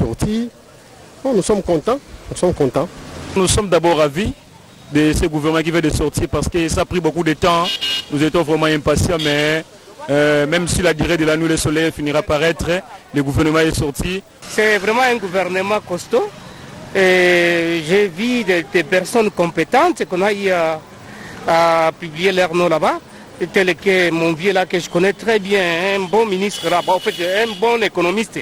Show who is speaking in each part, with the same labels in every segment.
Speaker 1: sorti. Bon, nous sommes contents.
Speaker 2: Nous sommes d'abord ravis de ce gouvernement qui vient de sortir parce que ça a pris beaucoup de temps. Nous étions vraiment impatients, mais même si la durée de la nuit, le soleil finira par être, le gouvernement est sorti.
Speaker 3: C'est vraiment un gouvernement costaud. J'ai vu des personnes compétentes qu'on a eu à publier leur nom là-bas. Tel que mon vieux là que je connais très bien, un bon ministre là-bas, en fait un bon économiste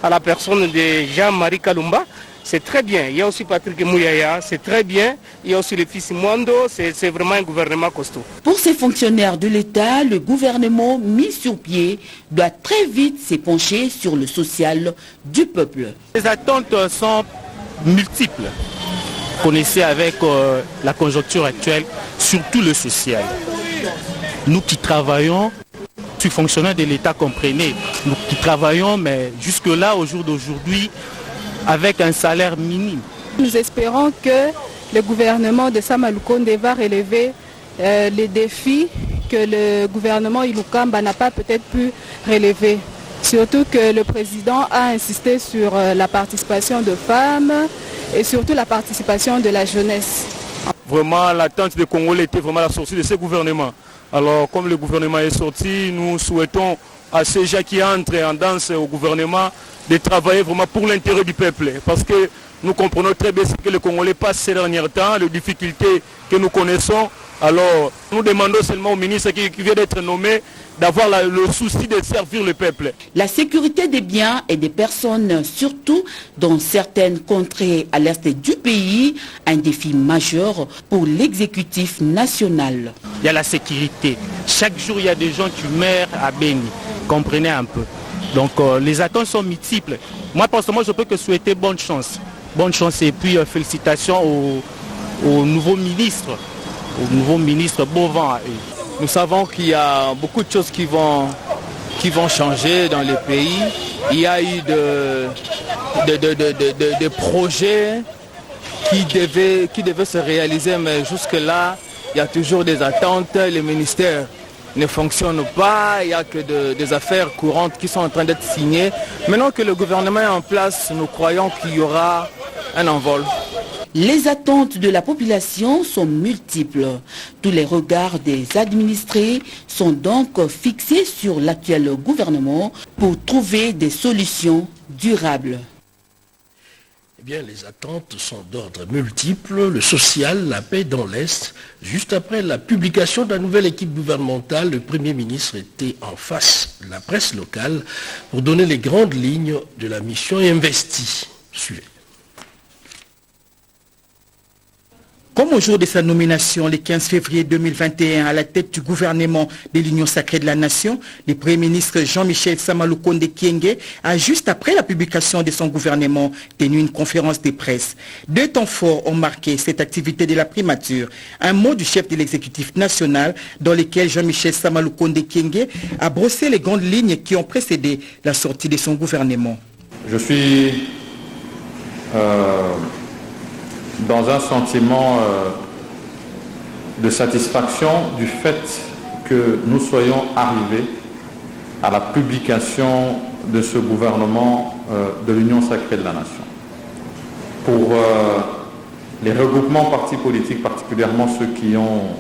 Speaker 3: à la personne de Jean-Marie Kalumba. C'est très bien. Il y a aussi Patrick Mouyaya, c'est très bien. Il y a aussi le fils Mwando, c'est vraiment un gouvernement costaud.
Speaker 4: Pour ces fonctionnaires de l'État, le gouvernement mis sur pied doit très vite s'épancher sur le social du peuple.
Speaker 5: Les attentes sont multiples. Vous connaissez avec la conjoncture actuelle, surtout le social. Nous qui travaillons, je suis fonctionnaire de l'État, comprenez, nous qui travaillons, mais jusque-là, au jour d'aujourd'hui, avec un salaire minime.
Speaker 6: Nous espérons que le gouvernement de Sama Lukonde va relever les défis que le gouvernement Ilukamba n'a pas peut-être pu relever. Surtout que le président a insisté sur la participation de femmes et surtout la participation de la jeunesse.
Speaker 2: Vraiment, l'attente des Congolais était vraiment la sortie de ce gouvernement. Alors, comme le gouvernement est sorti, nous souhaitons à ces gens qui entrent en danse au gouvernement de travailler vraiment pour l'intérêt du peuple. Parce que nous comprenons très bien ce que les Congolais passent ces derniers temps, les difficultés que nous connaissons. Alors, nous demandons seulement au ministre qui vient d'être nommé d'avoir le souci de servir le peuple.
Speaker 4: La sécurité des biens et des personnes, surtout dans certaines contrées à l'est du pays, un défi majeur pour l'exécutif national.
Speaker 5: Il y a la sécurité. Chaque jour, il y a des gens qui meurent à Beni. Comprenez un peu. Donc, les attentes sont multiples. Moi, personnellement, je peux que souhaiter bonne chance. Bonne chance et puis félicitations au nouveau ministre. Au nouveau ministre Bovan.
Speaker 7: Nous savons qu'il y a beaucoup de choses qui vont changer dans le pays. Il y a eu des projets qui devaient se réaliser, mais jusque-là, il y a toujours des attentes. Les ministères ne fonctionnent pas, il n'y a que des affaires courantes qui sont en train d'être signées. Maintenant que le gouvernement est en place, nous croyons qu'il y aura un envol.
Speaker 4: Les attentes de la population sont multiples. Tous les regards des administrés sont donc fixés sur l'actuel gouvernement pour trouver des solutions durables.
Speaker 8: Eh bien, les attentes sont d'ordre multiple. Le social, la paix dans l'Est. Juste après la publication de la nouvelle équipe gouvernementale, le Premier ministre était en face de la presse locale pour donner les grandes lignes de la mission investie. Suivez.
Speaker 9: Comme au jour de sa nomination, le 15 février 2021, à la tête du gouvernement de l'Union sacrée de la Nation, le Premier ministre Jean-Michel Sama Lukonde Kyenge a, juste après la publication de son gouvernement, tenu une conférence de presse. Deux temps forts ont marqué cette activité de la primature. Un mot du chef de l'exécutif national, dans lequel Jean-Michel Sama Lukonde Kyenge a brossé les grandes lignes qui ont précédé la sortie de son gouvernement.
Speaker 10: Je suis dans un sentiment de satisfaction du fait que nous soyons arrivés à la publication de ce gouvernement de l'Union sacrée de la Nation. Pour les regroupements partis politiques, particulièrement ceux qui ont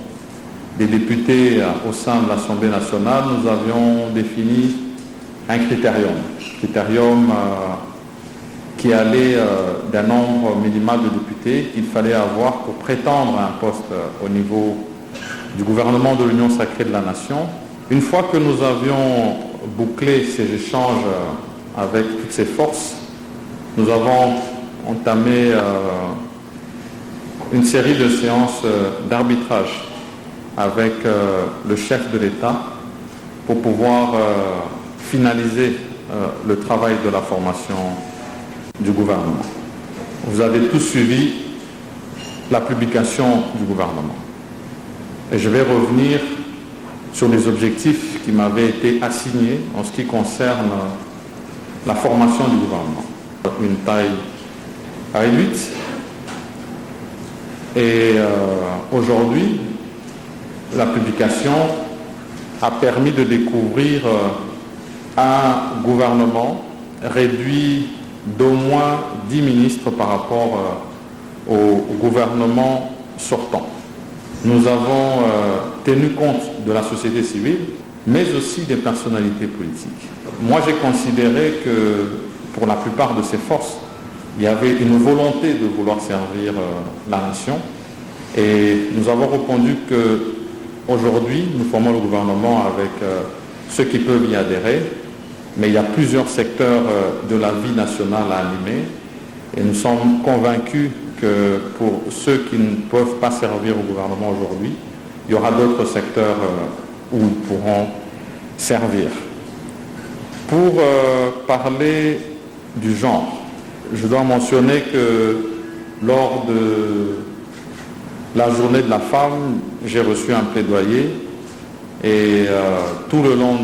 Speaker 10: des députés au sein de l'Assemblée nationale, nous avions défini un critérium qui allait d'un nombre minimal de députés qu'il fallait avoir pour prétendre à un poste au niveau du gouvernement de l'Union sacrée de la Nation. Une fois que nous avions bouclé ces échanges avec toutes ces forces, nous avons entamé une série de séances d'arbitrage avec le chef de l'État pour pouvoir finaliser le travail de la formation du gouvernement. Vous avez tous suivi la publication du gouvernement. Et je vais revenir sur les objectifs qui m'avaient été assignés en ce qui concerne la formation du gouvernement. Une taille réduite. Et aujourd'hui, la publication a permis de découvrir un gouvernement réduit d'au moins 10 ministres par rapport au gouvernement sortant. Nous avons tenu compte de la société civile, mais aussi des personnalités politiques. Moi, j'ai considéré que pour la plupart de ces forces, il y avait une volonté de vouloir servir la nation. Et nous avons répondu qu'aujourd'hui, nous formons le gouvernement avec ceux qui peuvent y adhérer, mais il y a plusieurs secteurs de la vie nationale à animer. Et nous sommes convaincus que pour ceux qui ne peuvent pas servir au gouvernement aujourd'hui, il y aura d'autres secteurs où ils pourront servir. Pour parler du genre, je dois mentionner que lors de la journée de la femme, j'ai reçu un plaidoyer et tout le long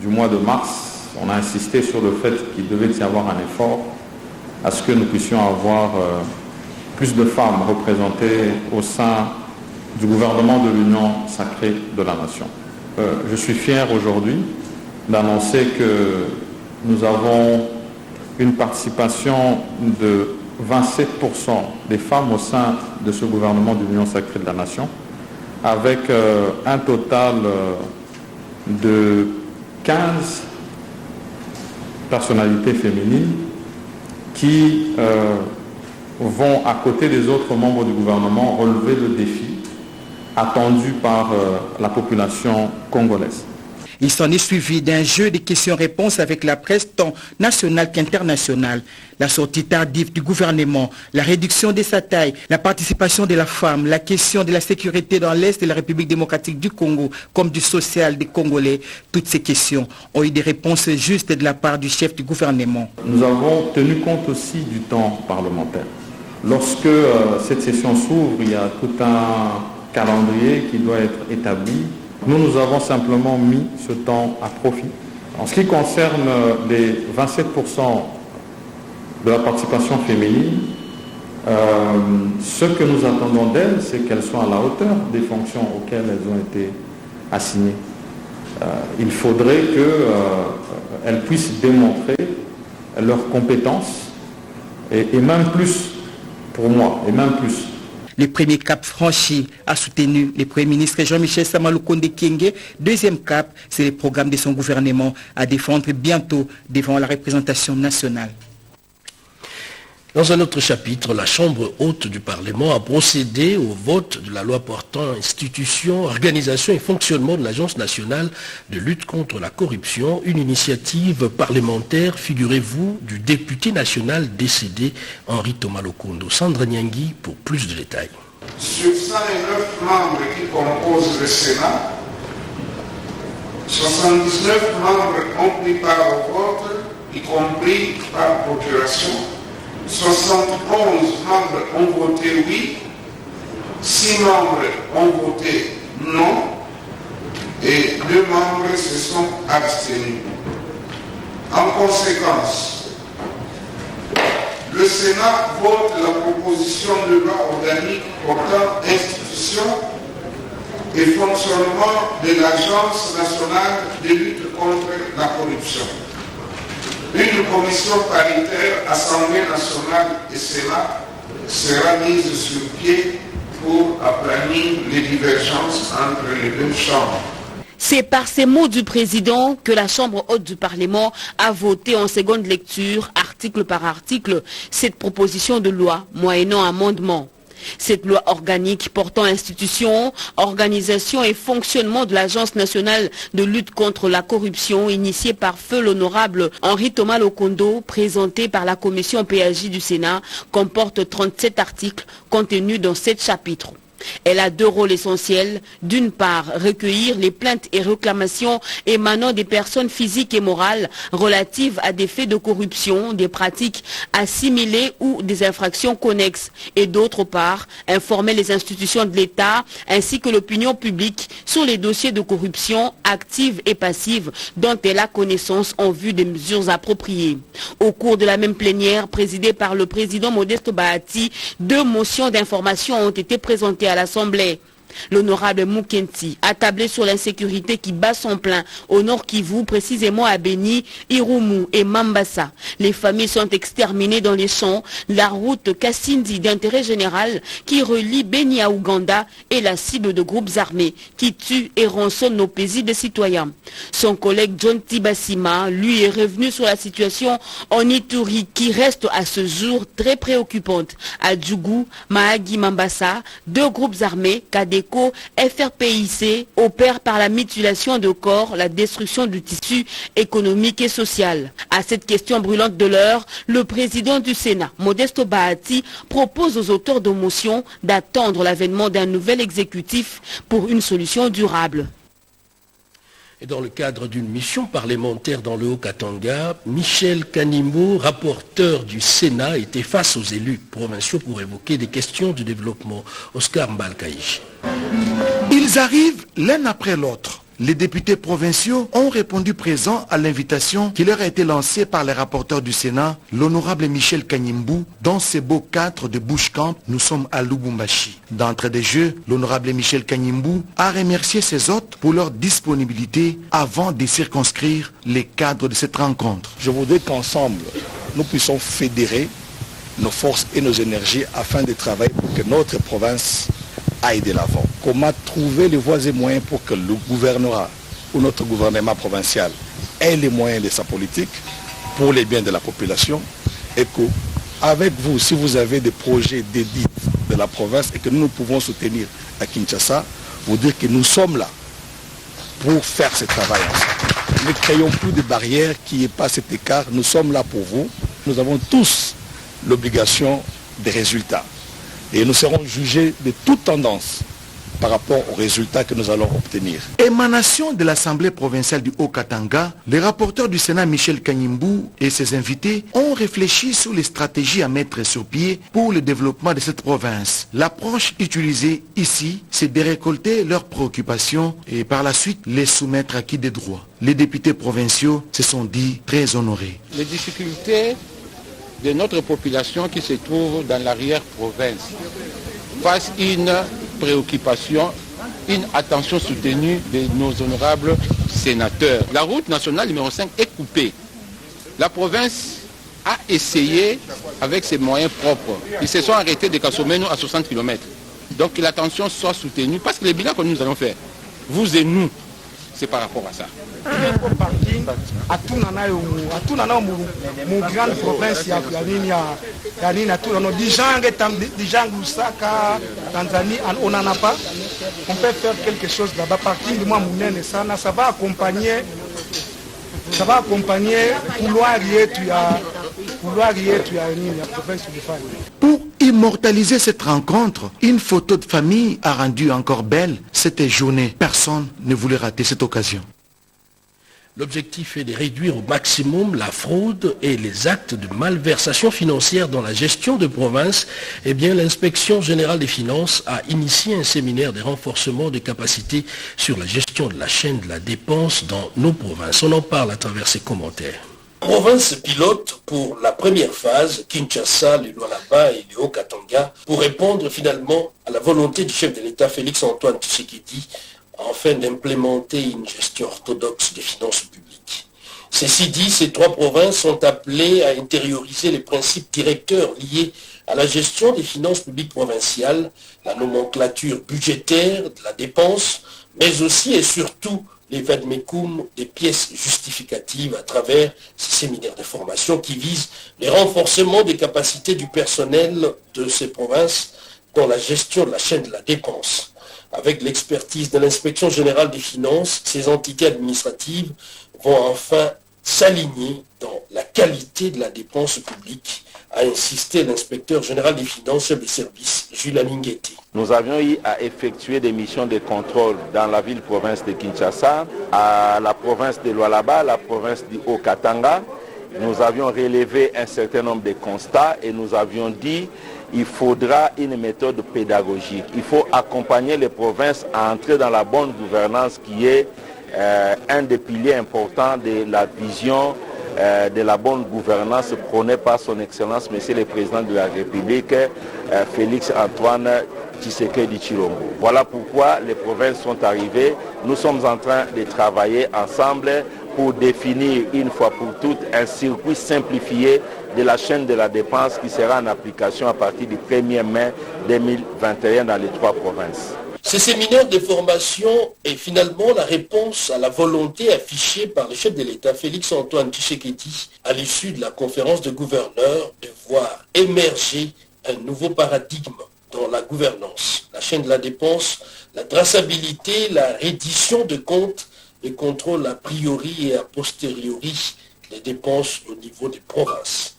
Speaker 10: du mois de mars, on a insisté sur le fait qu'il devait y avoir un effort à ce que nous puissions avoir plus de femmes représentées au sein du gouvernement de l'Union sacrée de la nation. Je suis fier aujourd'hui d'annoncer que nous avons une participation de 27% des femmes au sein de ce gouvernement de l'Union sacrée de la nation, avec un total de 15 personnalités féminines qui vont, à côté des autres membres du gouvernement, relever le défi attendu par la population congolaise.
Speaker 9: Il s'en est suivi d'un jeu de questions-réponses avec la presse tant nationale qu'internationale. La sortie tardive du gouvernement, la réduction de sa taille, la participation de la femme, la question de la sécurité dans l'Est de la République démocratique du Congo comme du social des Congolais, toutes ces questions ont eu des réponses justes de la part du chef du gouvernement.
Speaker 10: Nous avons tenu compte aussi du temps parlementaire. Lorsque cette session s'ouvre, il y a tout un calendrier qui doit être établi. Nous avons simplement mis ce temps à profit. En ce qui concerne les 27% de la participation féminine, ce que nous attendons d'elles, c'est qu'elles soient à la hauteur des fonctions auxquelles elles ont été assignées. Il faudrait qu'elles puissent démontrer leurs compétences, et même plus pour moi, et même plus.
Speaker 9: Le premier cap franchi a soutenu le Premier ministre Jean-Michel Sama Lukonde Kyenge. Deuxième cap, c'est le programme de son gouvernement à défendre bientôt devant la représentation nationale.
Speaker 8: Dans un autre chapitre, la Chambre haute du Parlement a procédé au vote de la loi portant institution, organisation et fonctionnement de l'Agence nationale de lutte contre la corruption, une initiative parlementaire, figurez-vous, du député national décédé Henri Thomas Lokondo. Sandra Nyangui pour plus de détails.
Speaker 11: Sur 109 membres qui composent le Sénat, 79 membres ont pris part au vote, y compris par procuration. 71 membres ont voté oui, 6 membres ont voté non et 2 membres se sont abstenus. En conséquence, le Sénat vote la proposition de loi organique portant institution et fonctionnement de l'Agence nationale de lutte contre la corruption. Une commission paritaire, Assemblée nationale et Sénat, sera mise sur pied pour aplanir les divergences entre les deux chambres.
Speaker 12: C'est par ces mots du président que la Chambre haute du Parlement a voté en seconde lecture, article par article, cette proposition de loi, moyennant amendement. Cette loi organique portant institution, organisation et fonctionnement de l'Agence nationale de lutte contre la corruption, initiée par feu l'honorable Henri Thomas Lokondo, présentée par la commission PAJ du Sénat, comporte 37 articles contenus dans 7 chapitres. Elle a 2 rôles essentiels. D'une part, recueillir les plaintes et réclamations émanant des personnes physiques et morales relatives à des faits de corruption, des pratiques assimilées ou des infractions connexes. Et d'autre part, informer les institutions de l'État ainsi que l'opinion publique sur les dossiers de corruption active et passive dont elle a connaissance en vue des mesures appropriées. Au cours de la même plénière présidée par le président Modeste Bahati, 2 motions d'information ont été présentées à l'Assemblée. L'honorable Moukenti a tablé sur l'insécurité qui bat son plein au nord Kivu, précisément à Beni, Irumu et Mambasa. Les familles sont exterminées dans les champs. La route Kassindi d'intérêt général qui relie Beni à Ouganda est la cible de groupes armés qui tuent et rançonnent nos paisibles citoyens. Son collègue John Tibasima, lui, est revenu sur la situation en Ituri qui reste à ce jour très préoccupante. À Djougou, Mahagi, Mambasa, deux groupes armés, Kadeko, FRPIC, opèrent par la mutilation de corps, la destruction du tissu économique et social. À cette question brûlante de l'heure, le président du Sénat, Modesto Bahati, propose aux auteurs de motion d'attendre l'avènement d'un nouvel exécutif pour une solution durable.
Speaker 8: Et dans le cadre d'une mission parlementaire dans le Haut-Katanga, Michel Kanimbo, rapporteur du Sénat, était face aux élus provinciaux pour évoquer des questions de développement. Oscar Mbalkaïch.
Speaker 13: Ils arrivent l'un après l'autre. Les députés provinciaux ont répondu présents à l'invitation qui leur a été lancée par les rapporteurs du Sénat, l'honorable Michel Kanimbo. Dans ces beaux cadres de Bush Camp, nous sommes à Lubumbashi. D'entrée de jeu, l'honorable Michel Kanimbo a remercié ses hôtes pour leur disponibilité avant de circonscrire les cadres de cette rencontre.
Speaker 14: Je voudrais qu'ensemble, nous puissions fédérer nos forces et nos énergies afin de travailler pour que notre province aille de l'avant. Comment trouver les voies et moyens pour que le gouvernorat ou notre gouvernement provincial ait les moyens de sa politique pour les biens de la population et que, avec vous, si vous avez des projets d'édite de la province et que nous pouvons soutenir à Kinshasa, vous dire que nous sommes là pour faire ce travail ensemble. Ne créons plus de barrières qui n'aient pas cet écart. Nous sommes là pour vous. Nous avons tous l'obligation des résultats. Et nous serons jugés de toute tendance par rapport aux résultats que nous allons obtenir.
Speaker 13: Émanation de l'Assemblée provinciale du Haut-Katanga, les rapporteurs du Sénat Michel Kanimbo et ses invités ont réfléchi sur les stratégies à mettre sur pied pour le développement de cette province. L'approche utilisée ici, c'est de récolter leurs préoccupations et par la suite les soumettre à qui des droits. Les députés provinciaux se sont dit très honorés.
Speaker 15: Les difficultés de notre population qui se trouve dans l'arrière-province face à une préoccupation, une attention soutenue de nos honorables sénateurs. La route nationale numéro 5 est coupée. La province a essayé avec ses moyens propres. Ils se sont arrêtés de Kasomeno à 60 km. Donc que l'attention soit soutenue parce que les bilans que nous allons faire, vous et nous, c'est par rapport à ça.
Speaker 16: Atuna mu grande province ya nini atuna Dijangue, Lusaka, Tanzanie, on n'en a pas. On peut faire quelque chose là-bas. Parking du mois Mounene sana, ça va accompagner couloir yetu ya province du Fani.
Speaker 13: Pour immortaliser cette rencontre, une photo de famille a rendu encore belle cette journée. Personne ne voulait rater cette occasion.
Speaker 8: L'objectif est de réduire au maximum la fraude et les actes de malversation financière dans la gestion de province. Eh bien, l'inspection générale des finances a initié un séminaire de renforcement des capacités sur la gestion de la chaîne de la dépense dans nos provinces. On en parle à travers ces commentaires. Province pilote pour la première phase, Kinshasa, le Lualaba et le Haut-Katanga, pour répondre finalement à la volonté du chef de l'État Félix-Antoine Tshisekedi afin d'implémenter une gestion orthodoxe des finances publiques. Ceci dit, ces trois provinces sont appelées à intérioriser les principes directeurs liés à la gestion des finances publiques provinciales, la nomenclature budgétaire de la dépense, mais aussi et surtout les vademecum des pièces justificatives à travers ces séminaires de formation qui visent le renforcement des capacités du personnel de ces provinces dans la gestion de la chaîne de la dépense. Avec l'expertise de l'inspection générale des finances, ces entités administratives vont enfin s'aligner dans la qualité de la dépense publique, a insisté l'inspecteur général des finances, chef des services, Jules Alingueté.
Speaker 17: Nous avions eu à effectuer des missions de contrôle dans la ville-province de Kinshasa, à la province de Lualaba, la province du Haut-Katanga. Nous avions relevé un certain nombre de constats et nous avions dit il faudra une méthode pédagogique. Il faut accompagner les provinces à entrer dans la bonne gouvernance qui est un des piliers importants de la vision de la bonne gouvernance prônée par son Excellence, Monsieur le Président de la République, Félix-Antoine Tshisekedi Tshilombo. Voilà pourquoi les provinces sont arrivées. Nous sommes en train de travailler ensemble pour définir une fois pour toutes un circuit simplifié de la chaîne de la dépense qui sera en application à partir du 1er mai 2021 dans les 3 provinces.
Speaker 8: Ce séminaire de formation est finalement la réponse à la volonté affichée par le chef de l'État Félix-Antoine Tshisekedi à l'issue de la conférence de gouverneurs de voir émerger un nouveau paradigme dans la gouvernance. La chaîne de la dépense, la traçabilité, la reddition de comptes, le contrôle a priori et a posteriori des dépenses au niveau des provinces.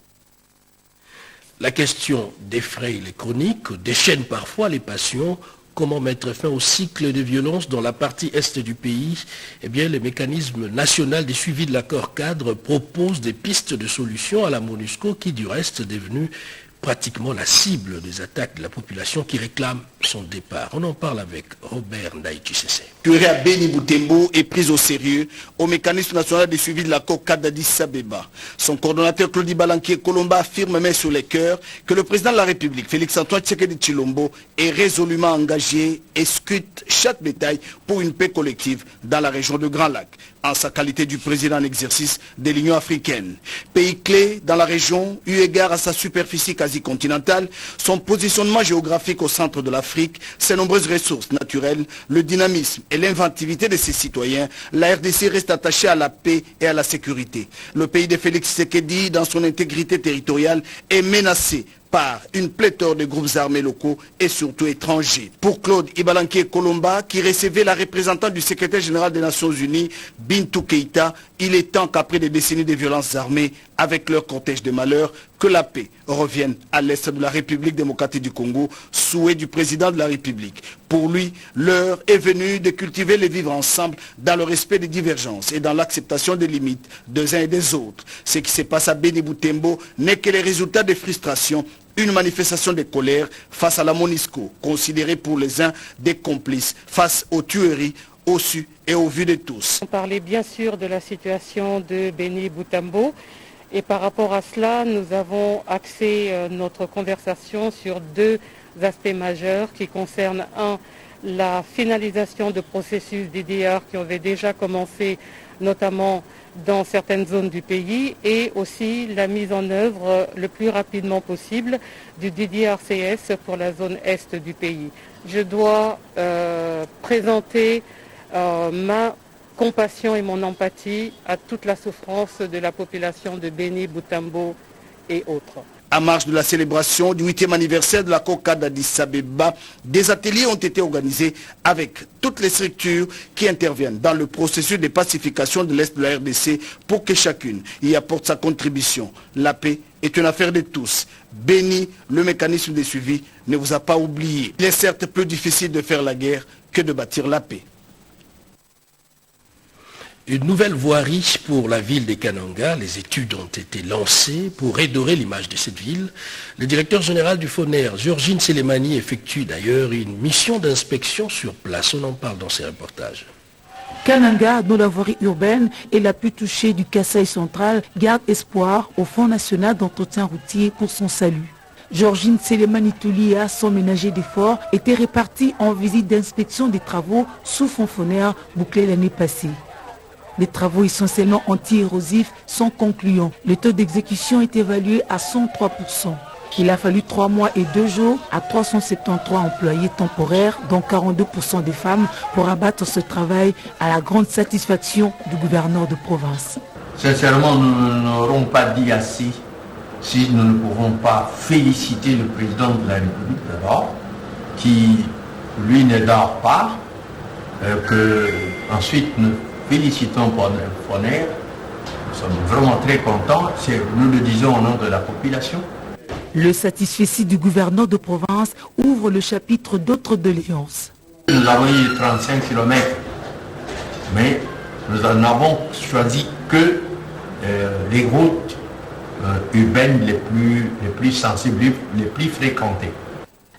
Speaker 8: La question défraye les chroniques, déchaîne parfois les passions. Comment mettre fin au cycle de violence dans la partie est du pays? Eh bien, le mécanisme national de suivi de l'accord cadre propose des pistes de solutions à la MONUSCO qui, du reste, est devenue pratiquement la cible des attaques de la population qui réclame son départ. On en parle avec Robert Ndaï-Tchissé.
Speaker 18: Tuerie à Béni Boutembo est prise au sérieux au mécanisme national de suivi de l'accord cadre d'Addis Abeba. Son coordonnateur Claudie Balanquier-Colomba affirme main sur les cœurs que le président de la République, Félix-Antoine Tshisekedi Tshilombo, est résolument engagé et scrute chaque détail pour une paix collective dans la région de Grand Lac, en sa qualité du président en exercice de l'Union africaine. Pays clé dans la région, eu égard à sa superficie quasi-continentale, son positionnement géographique au centre de l'Afrique, ses nombreuses ressources naturelles, le dynamisme et l'inventivité de ses citoyens, la RDC reste attachée à la paix et à la sécurité. Le pays de Félix Tshisekedi, dans son intégrité territoriale, est menacé par une pléthore de groupes armés locaux et surtout étrangers. Pour Claude Ibalanquier-Colomba, qui recevait la représentante du secrétaire général des Nations Unies, Bintou Keïta, il est temps qu'après des décennies de violences armées, avec leur cortège de malheurs, que la paix revienne à l'est de la République démocratique du Congo, souhait du président de la République. Pour lui, l'heure est venue de cultiver le vivre ensemble dans le respect des divergences et dans l'acceptation des limites des uns et des autres. Ce qui se passe à Béni Boutembo n'est que le résultat des frustrations, une manifestation de colère face à la MONUSCO, considérée pour les uns des complices face aux tueries au su et au vu de tous.
Speaker 19: On parlait bien sûr de la situation de Béni Boutembo. Et par rapport à cela, nous avons axé notre conversation sur 2 aspects majeurs qui concernent la finalisation de processus DDR qui avaient déjà commencé notamment dans certaines zones du pays et aussi la mise en œuvre le plus rapidement possible du DDRCS pour la zone est du pays. Je dois présenter ma compassion et mon empathie à toute la souffrance de la population de Béni, Boutembo et autres.
Speaker 18: À marge de la célébration du 8e anniversaire de l'accord cadre d'Addis Abeba, des ateliers ont été organisés avec toutes les structures qui interviennent dans le processus de pacification de l'Est de la RDC pour que chacune y apporte sa contribution. La paix est une affaire de tous. Béni, le mécanisme de suivi ne vous a pas oublié. Il est certes plus difficile de faire la guerre que de bâtir la paix.
Speaker 8: Une nouvelle voirie pour la ville de Kananga. Les études ont été lancées pour redorer l'image de cette ville. Le directeur général du FONER, Georgine Selemani, effectue d'ailleurs une mission d'inspection sur place. On en parle dans ces reportages.
Speaker 20: Kananga, dont la voirie urbaine est la plus touchée du Kasaï central, garde espoir au Fonds national d'entretien routier pour son salut. Georgine Selemani Toulia, son ménager d'efforts, était répartie en visite d'inspection des travaux sous fonds FONER bouclés l'année passée. Les travaux essentiellement anti-érosifs sont concluants. Le taux d'exécution est évalué à 103%. Il a fallu 3 mois et 2 jours à 373 employés temporaires, dont 42% des femmes, pour abattre ce travail à la grande satisfaction du gouverneur de province.
Speaker 21: Sincèrement, nous n'aurons pas dit assez si nous ne pouvons pas féliciter le président de la République d'abord, qui, lui, ne dort pas, que ensuite nous félicitons pour FONER. Nous sommes vraiment très contents. Nous le disons au nom de la population.
Speaker 20: Le satisfecit du gouverneur de province ouvre le chapitre d'autres doléances.
Speaker 21: Nous avons eu 35 km, mais nous en avons choisi que les routes urbaines les plus sensibles, les plus fréquentées.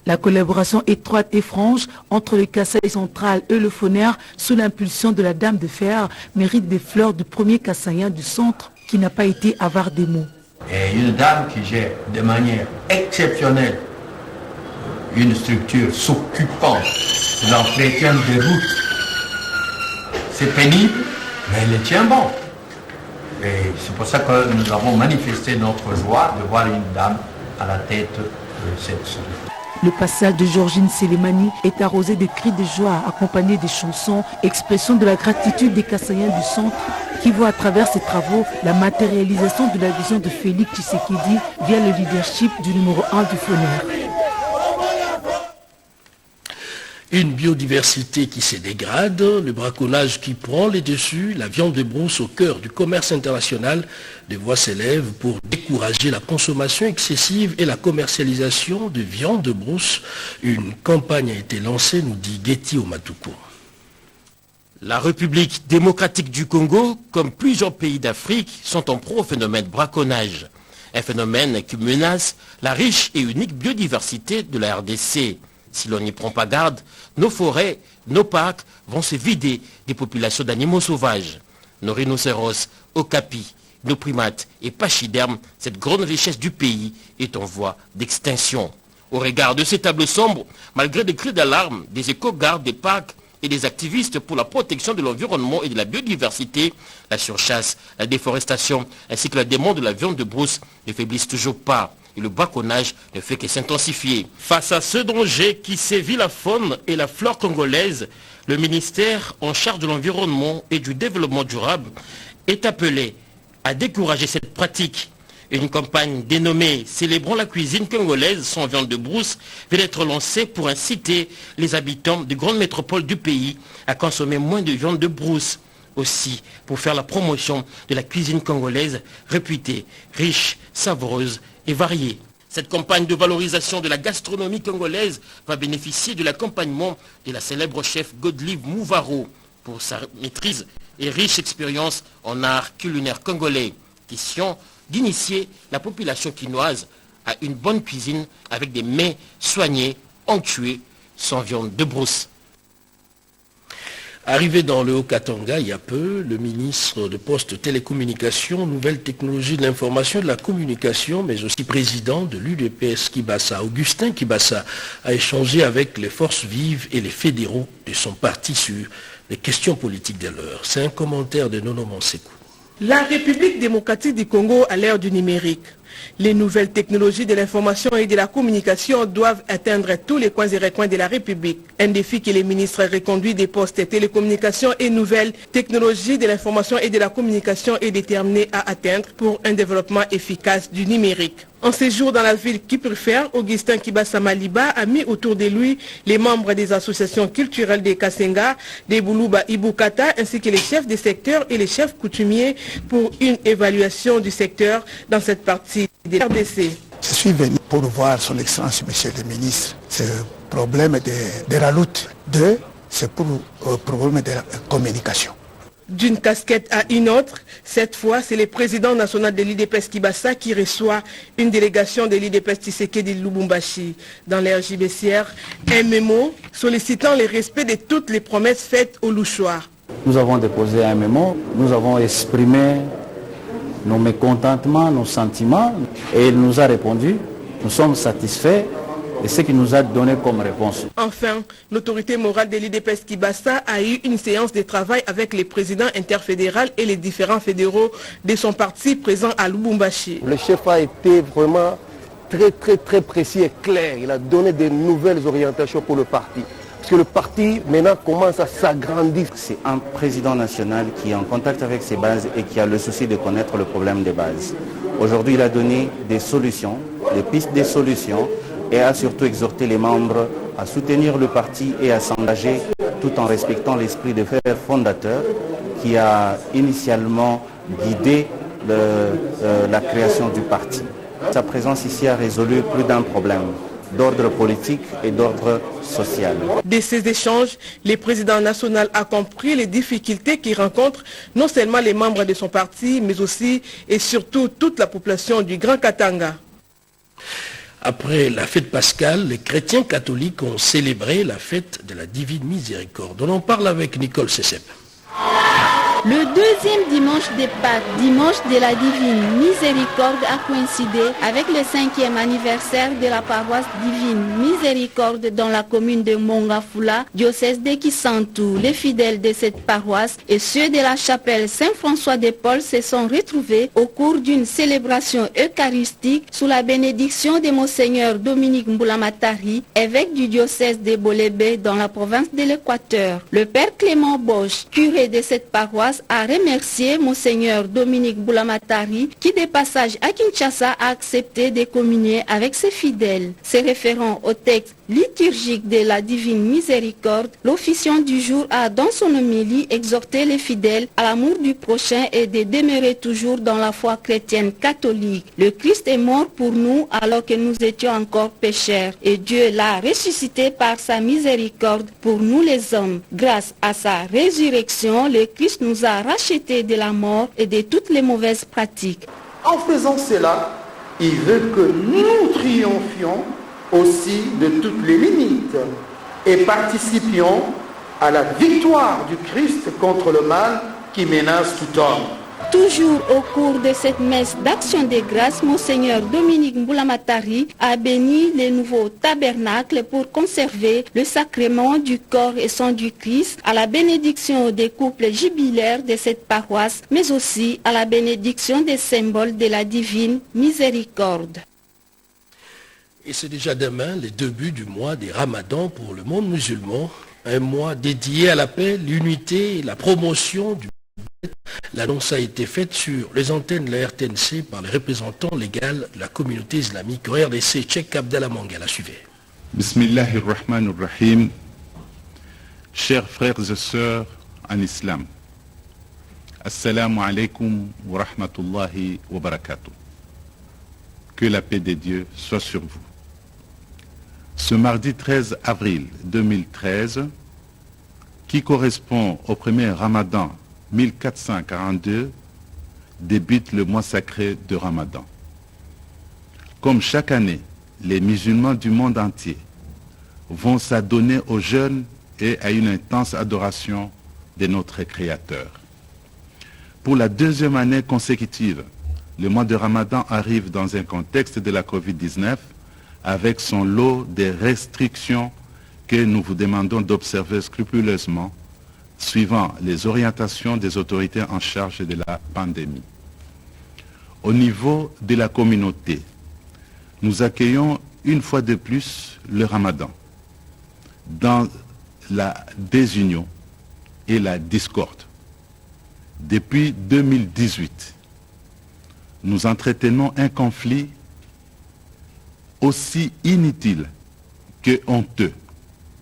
Speaker 20: La collaboration étroite et franche entre le Kasaï central et le FONER sous l'impulsion de la Dame de Fer mérite des fleurs du premier Kassaïen du centre qui n'a pas été avare des mots.
Speaker 21: Et une dame qui gère de manière exceptionnelle une structure s'occupant de l'entretien des routes. C'est pénible, mais elle les tient bon. Et c'est pour ça que nous avons manifesté notre joie de voir une dame à la tête de cette structure.
Speaker 20: Le passage de Georgine Selemani est arrosé de cris de joie accompagnés de chansons, expression de la gratitude des Kassaïens du centre qui voient à travers ces travaux la matérialisation de la vision de Félix Tshisekedi via le leadership du numéro 1 du FONER.
Speaker 8: Une biodiversité qui se dégrade, le braconnage qui prend les dessus, la viande de brousse au cœur du commerce international. Des voix s'élèvent pour décourager la consommation excessive et la commercialisation de viande de brousse. Une campagne a été lancée, nous dit Getty Omatuko.
Speaker 1: La République démocratique du Congo, comme plusieurs pays d'Afrique, sont en proie au phénomène braconnage. Un phénomène qui menace la riche et unique biodiversité de la RDC. Si l'on n'y prend pas garde, nos forêts, nos parcs vont se vider des populations d'animaux sauvages. Nos rhinocéros, okapis, nos primates et pachydermes, cette grande richesse du pays est en voie d'extinction. Au regard de ces tables sombres, malgré des cris d'alarme des éco-gardes des parcs et des activistes pour la protection de l'environnement et de la biodiversité, la surchasse, la déforestation ainsi que la demande de la viande de brousse ne faiblissent toujours pas. Et le braconnage ne fait que s'intensifier. Face à ce danger qui sévit la faune et la flore congolaise, le ministère en charge de l'environnement et du développement durable est appelé à décourager cette pratique. Une campagne dénommée « Célébrons la cuisine congolaise sans viande de brousse » vient d'être lancée pour inciter les habitants des grandes métropoles du pays à consommer moins de viande de brousse. Aussi, pour faire la promotion de la cuisine congolaise réputée, riche, savoureuse et variée. Cette campagne de valorisation de la gastronomie congolaise va bénéficier de l'accompagnement de la célèbre chef Godelive Mouvaro pour sa maîtrise et riche expérience en art culinaire congolais. Question d'initier la population quinoise à une bonne cuisine avec des mets soignés, onctués, sans viande de brousse.
Speaker 8: Arrivé dans le Haut-Katanga il y a peu, le ministre de Postes, Télécommunications, Nouvelles Technologies de l'Information et de la Communication, mais aussi président de l'UDPS Kibasa, Augustin Kibasa, a échangé avec les forces vives et les fédéraux de son parti sur les questions politiques de l'heure. C'est un commentaire de Nono Monsekou.
Speaker 22: La République démocratique du Congo à l'ère du numérique. Les nouvelles technologies de l'information et de la communication doivent atteindre tous les coins et recoins de la République. Un défi que les ministres reconduits des postes, télécommunications et nouvelles technologies de l'information et de la communication est déterminé à atteindre pour un développement efficace du numérique. En séjour dans la ville qui préfère, Augustin Kibasa Maliba a mis autour de lui les membres des associations culturelles des Kassenga, des Boulouba Ibukata, ainsi que les chefs des secteurs et les chefs coutumiers pour une évaluation du secteur dans cette partie de RDC.
Speaker 23: Je suis venu pour voir son Excellence, Monsieur le ministre, ce problème de la route. C'est pour le problème de la communication.
Speaker 22: D'une casquette à une autre, cette fois, c'est le président national de l'IDPS Kibasa qui reçoit une délégation de l'IDPS Tshisekedi de Lubumbashi. Dans l'air JBCR, un mémo sollicitant le respect de toutes les promesses faites au Louchoir.
Speaker 24: Nous avons déposé un mémo, nous avons exprimé nos mécontentements, nos sentiments, et il nous a répondu, nous sommes satisfaits de ce qu'il nous a donné comme réponse.
Speaker 22: Enfin, l'autorité morale de l'IDPS Kibasa a eu une séance de travail avec les présidents interfédéraux et les différents fédéraux de son parti présents à Lubumbashi.
Speaker 25: Le chef a été vraiment très précis et clair. Il a donné de nouvelles orientations pour le parti. Parce que le parti maintenant commence à s'agrandir.
Speaker 24: C'est un président national qui est en contact avec ses bases et qui a le souci de connaître le problème des bases. Aujourd'hui, il a donné des solutions, des pistes de solutions, et a surtout exhorté les membres à soutenir le parti et à s'engager tout en respectant l'esprit de père fondateur qui a initialement guidé la création du parti. Sa présence ici a résolu plus d'un problème d'ordre politique et d'ordre social.
Speaker 22: De ces échanges, le président national a compris les difficultés qu'il rencontre non seulement les membres de son parti, mais aussi et surtout toute la population du Grand Katanga.
Speaker 8: Après la fête pascale, les chrétiens catholiques ont célébré la fête de la Divine Miséricorde. On en parle avec Nicole Sessep.
Speaker 2: Le deuxième dimanche des Pâques, dimanche de la Divine Miséricorde, a coïncidé avec le 5e anniversaire de la paroisse Divine Miséricorde dans la commune de Mongafula, diocèse de Kisantu. Les fidèles de cette paroisse et ceux de la chapelle Saint-François de Paul se sont retrouvés au cours d'une célébration eucharistique sous la bénédiction de Monseigneur Dominique Mbulamatari, évêque du diocèse de Bolébé dans la province de l'Équateur. Le père Clément Bosch, curé de cette paroisse, a remercié Monseigneur Dominique Mbulamatari qui, de passage à Kinshasa, a accepté de communier avec ses fidèles. Se référant au texte liturgique de la Divine Miséricorde, l'officiant du jour a, dans son homélie, exhorté les fidèles à l'amour du prochain et de demeurer toujours dans la foi chrétienne catholique. Le Christ est mort pour nous alors que nous étions encore pécheurs et Dieu l'a ressuscité par sa miséricorde pour nous les hommes. Grâce à sa résurrection, le Christ nous a rachetés de la mort et de toutes les mauvaises pratiques.
Speaker 3: En faisant cela, il veut que nous triomphions aussi de toutes les limites et participions à la victoire du Christ contre le mal qui menace tout homme.
Speaker 2: Toujours au cours de cette messe d'action de grâce, Monseigneur Dominique Mbulamatari a béni les nouveaux tabernacles pour conserver le sacrement du corps et sang du Christ, à la bénédiction des couples jubilaires de cette paroisse, mais aussi à la bénédiction des symboles de la divine miséricorde.
Speaker 8: Et c'est déjà demain le début du mois des Ramadans pour le monde musulman, un mois dédié à la paix, l'unité et la promotion du. L'annonce a été faite sur les antennes de la RTNC par les représentants légaux de la communauté islamique au RDC, Cheikh Abdallah Mangala. Suivez.
Speaker 5: Bismillahirrahmanirrahim. Chers frères et sœurs en islam, Assalamu alaikum wa rahmatullahi wa barakatuh. Que la paix de Dieu soit sur vous. Ce mardi 13 avril 2013, qui correspond au premier Ramadan 1442, débute le mois sacré de Ramadan. Comme chaque année, les musulmans du monde entier vont s'adonner au jeûne et à une intense adoration de notre Créateur. Pour la deuxième année consécutive, le mois de Ramadan arrive dans un contexte de la Covid-19 avec son lot de restrictions que nous vous demandons d'observer scrupuleusement suivant les orientations des autorités en charge de la pandémie. Au niveau de la communauté, nous accueillons une fois de plus le Ramadan dans la désunion et la discorde. Depuis 2018, nous entretenons un conflit aussi inutile que honteux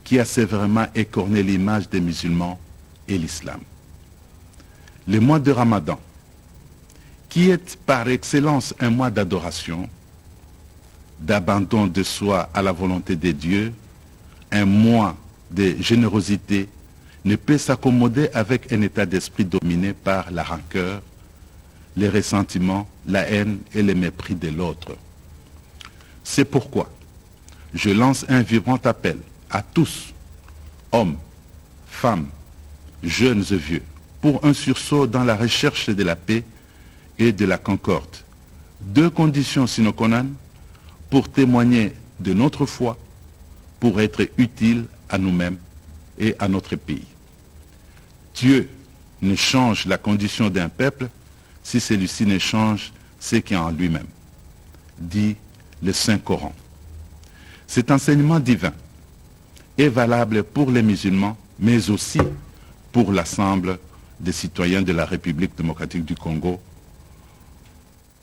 Speaker 5: qui a sévèrement écorné l'image des musulmans et l'islam. Le mois de Ramadan, qui est par excellence un mois d'adoration, d'abandon de soi à la volonté de Dieu, un mois de générosité, ne peut s'accommoder avec un état d'esprit dominé par la rancœur, les ressentiments, la haine et le mépris de l'autre. C'est pourquoi je lance un vibrant appel à tous, hommes, femmes, jeunes et vieux, pour un sursaut dans la recherche de la paix et de la concorde. Deux conditions sine qua non pour témoigner de notre foi, pour être utiles à nous-mêmes et à notre pays. Dieu ne change la condition d'un peuple si celui-ci ne change ce qui est en lui-même, dit le Saint-Coran. Cet enseignement divin est valable pour les musulmans, mais aussi pour l'ensemble des citoyens de la République démocratique du Congo,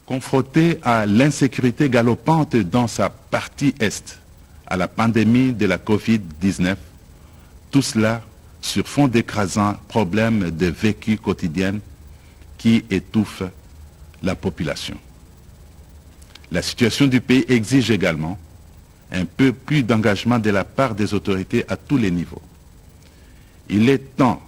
Speaker 5: confrontés à l'insécurité galopante dans sa partie est, à la pandémie de la Covid-19, tout cela sur fond d'écrasants problèmes de vécu quotidien qui étouffent la population. La situation du pays exige également un peu plus d'engagement de la part des autorités à tous les niveaux. Il est temps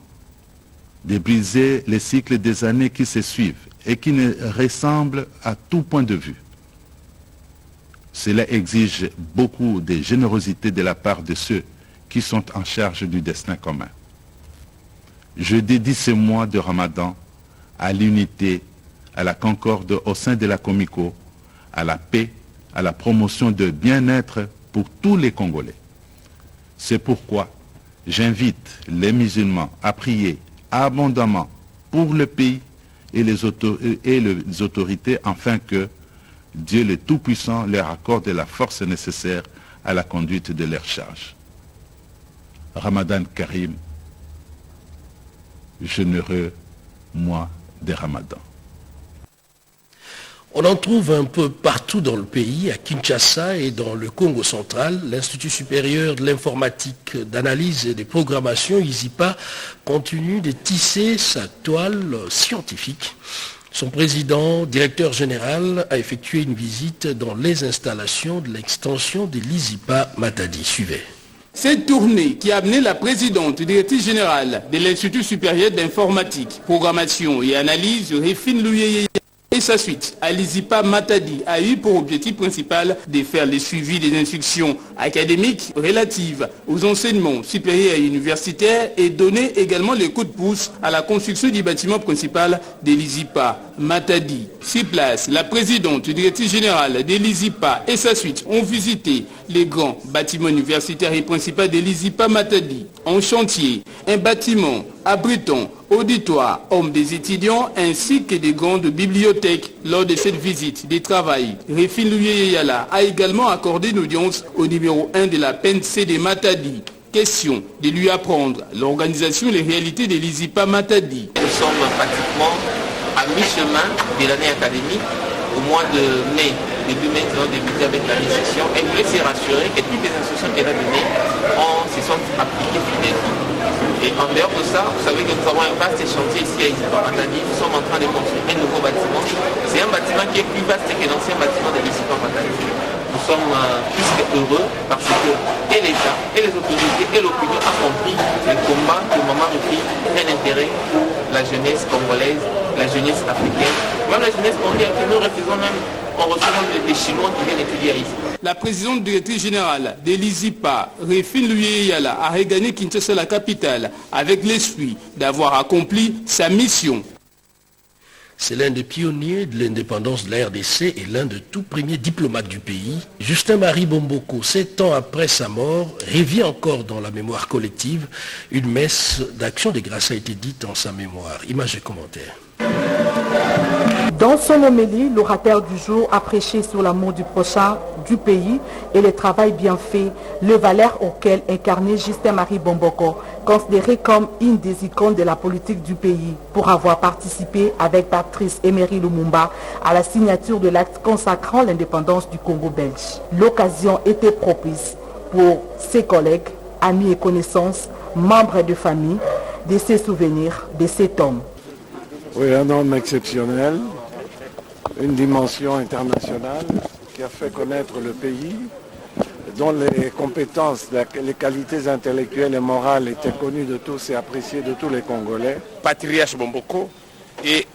Speaker 5: de briser les cycles des années qui se suivent et qui ne ressemblent à tout point de vue. Cela exige beaucoup de générosité de la part de ceux qui sont en charge du destin commun. je dédie ce mois de Ramadan à l'unité, à la concorde au sein de la Comico, à la paix, à la promotion de bien-être pour tous les Congolais. C'est pourquoi j'invite les musulmans à prier abondamment pour le pays et les autorités afin que Dieu le Tout-Puissant leur accorde la force nécessaire à la conduite de leurs charges. Ramadan Karim, généreux mois de Ramadan.
Speaker 8: On en trouve un peu partout dans le pays, à Kinshasa et dans le Congo central. L'Institut supérieur de l'informatique, d'analyse et de programmation, ISIPA, continue de tisser sa toile scientifique. Son président, directeur général, a effectué une visite dans les installations de l'extension de l'ISIPA Matadi. Suivez.
Speaker 4: Cette tournée qui a amené la présidente directrice générale de l'Institut supérieur d'informatique, programmation et analyse, Réfine Louyeye, et sa suite à l'ISIPA Matadi a eu pour objectif principal de faire le suivi des instructions académiques relatives aux enseignements supérieurs et universitaires et donner également le coup de pouce à la construction du bâtiment principal de l'ISIPA Matadi. Sur place, la présidente directrice générale de l'ISIPA et sa suite ont visité les grands bâtiments universitaires et principaux de l'ISIPA Matadi. En chantier, un bâtiment abritant auditoire, hommes des étudiants ainsi que des grandes bibliothèques. Lors de cette visite des travail, Réfine Louyeye a également accordé une audience au numéro 1 de la PNC de Matadi. Question de lui apprendre l'organisation et les réalités de l'ISIPA Matadi.
Speaker 6: Nous sommes pratiquement à mi-chemin de l'année académique. Au mois de mai, début mai, nous avons débuté avec la session et je voulais se rassurer que toutes les instructions qu'elle a données se sont appliquées fidèlement. Et en dehors de ça, vous savez que nous avons un vaste chantier ici à ISIPA Matadi. Nous sommes en train de construire un nouveau bâtiment. C'est un bâtiment qui est plus vaste que l'ancien bâtiment de l'ISIPA Matadi. Nous sommes plus qu'heureux parce que et l'État, et les autorités, et l'opinion ont compris le combat que Maman Réfine a un intérêt pour la jeunesse congolaise, la jeunesse africaine, même la jeunesse mondiale que nous refusons même. On reçoit des Chinois qui viennent étudier ici.
Speaker 4: La présidente directrice générale de l'ISIPA, Réfine Louyeye, a regagné Kinshasa, la capitale, avec l'esprit d'avoir accompli sa mission.
Speaker 8: C'est l'un des pionniers de l'indépendance de la RDC et l'un des tout premiers diplomates du pays. Justin-Marie Bomboko, 7 ans après sa mort, revient encore dans la mémoire collective. Une messe d'action de grâce a été dite en sa mémoire. Images et commentaires.
Speaker 7: Dans son homélie, l'orateur du jour a prêché sur l'amour du prochain, du pays et le travail bien fait, le valeur auquel incarnait Justin-Marie Bomboko, considéré comme une des icônes de la politique du pays, pour avoir participé avec Patrice Emery Lumumba à la signature de l'acte consacrant l'indépendance du Congo belge. L'occasion était propice pour ses collègues, amis et connaissances, membres de famille, de se souvenir de cet homme.
Speaker 9: Oui, un homme exceptionnel, une dimension internationale qui a fait connaître le pays, dont les compétences, les qualités intellectuelles et morales étaient connues de tous et appréciées de tous les Congolais.
Speaker 10: Patriarche Bomboko est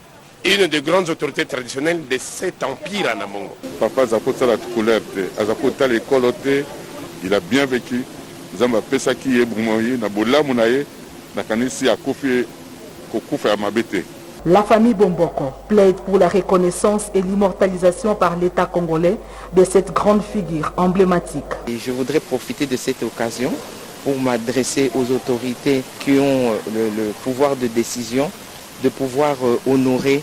Speaker 10: une des grandes autorités traditionnelles de cet empire en Amongo.
Speaker 26: Papa Zapota la couleur, Azapota l'école, il a bien vécu. Zamba Pesaki et Boumoye, Nabola Mounaye, Nakanisi a Kofi Amabete.
Speaker 7: La famille Bomboko plaide pour la reconnaissance et l'immortalisation par l'État congolais de cette grande figure emblématique.
Speaker 27: Et je voudrais profiter de cette occasion pour m'adresser aux autorités qui ont le pouvoir de décision, de pouvoir honorer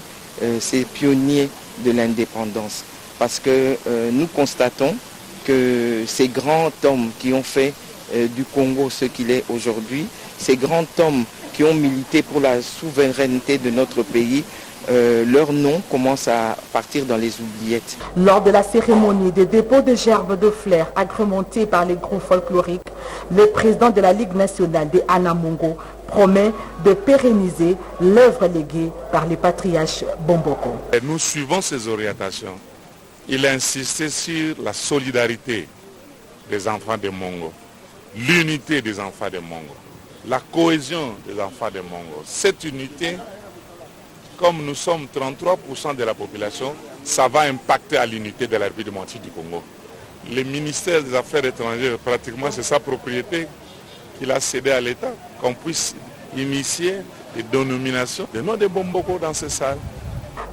Speaker 27: ces pionniers de l'indépendance. Parce que nous constatons que ces grands hommes qui ont fait du Congo ce qu'il est aujourd'hui, ces grands hommes qui ont milité pour la souveraineté de notre pays, leur nom commence à partir dans les oubliettes.
Speaker 7: Lors de la cérémonie de dépôt de gerbes de fleurs agrémentées par les groupes folkloriques, le président de la Ligue nationale des Anamongo promet de pérenniser l'œuvre léguée par les patriarches Bomboko.
Speaker 26: Nous suivons ces orientations. Il a insisté sur la solidarité des enfants de Mongo, l'unité des enfants de Mongo, la cohésion des enfants de Mongo. Cette unité, comme nous sommes 33% de la population, ça va impacter à l'unité de la République démocratique du Congo. Le ministère des Affaires étrangères, pratiquement c'est sa propriété qu'il a cédé à l'État, qu'on puisse initier des dénominations, des noms de Bomboko dans ces salles.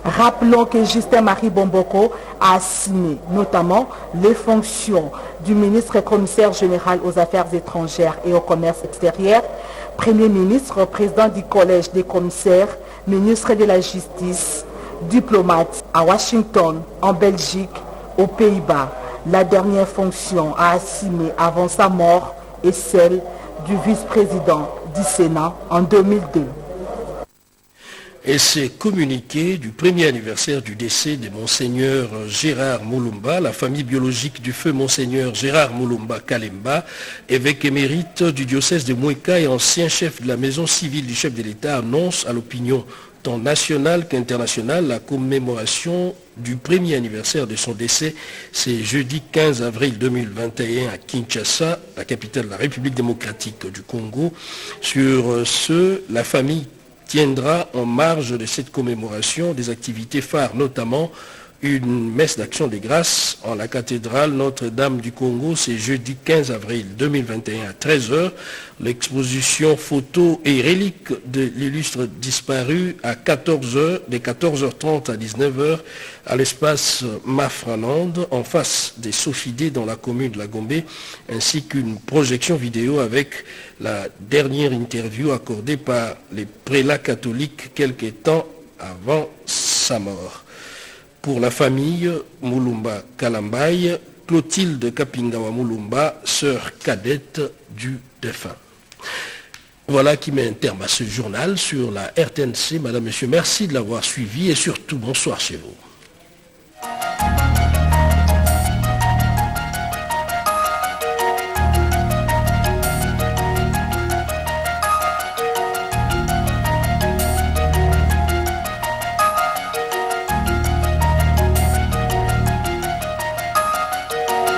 Speaker 7: Rappelons que Justin-Marie Bomboko a assumé notamment les fonctions du ministre et commissaire général aux affaires étrangères et au commerce extérieur, Premier ministre, président du collège des commissaires, ministre de la justice, diplomate à Washington, en Belgique, aux Pays-Bas. La dernière fonction à assumer avant sa mort est celle du vice-président du Sénat en 2002.
Speaker 8: Et c'est communiqué du premier anniversaire du décès de Monseigneur Gérard Moulumba, la famille biologique du feu Monseigneur Gérard Moulumba Kalemba, évêque émérite du diocèse de Mouéka et ancien chef de la maison civile du chef de l'État, annonce à l'opinion tant nationale qu'internationale la commémoration du premier anniversaire de son décès. C'est jeudi 15 avril 2021 à Kinshasa, la capitale de la République démocratique du Congo. Sur ce, la famille tiendra en marge de cette commémoration des activités phares, notamment une messe d'action des grâces en la cathédrale Notre-Dame du Congo. C'est jeudi 15 avril 2021 à 13h. L'exposition photos et reliques de l'illustre disparu à 14h, de 14h30 à 19h à l'espace Mafraland en face des Sofidés dans la commune de la Gombe, ainsi qu'une projection vidéo avec la dernière interview accordée par les prélats catholiques quelques temps avant sa mort. Pour la famille Moulumba Kalambaye, Clotilde Kapingawa Moulumba, sœur cadette du défunt. Voilà qui met un terme à ce journal sur la RTNC. Madame, Monsieur, merci de l'avoir suivi et surtout bonsoir chez vous.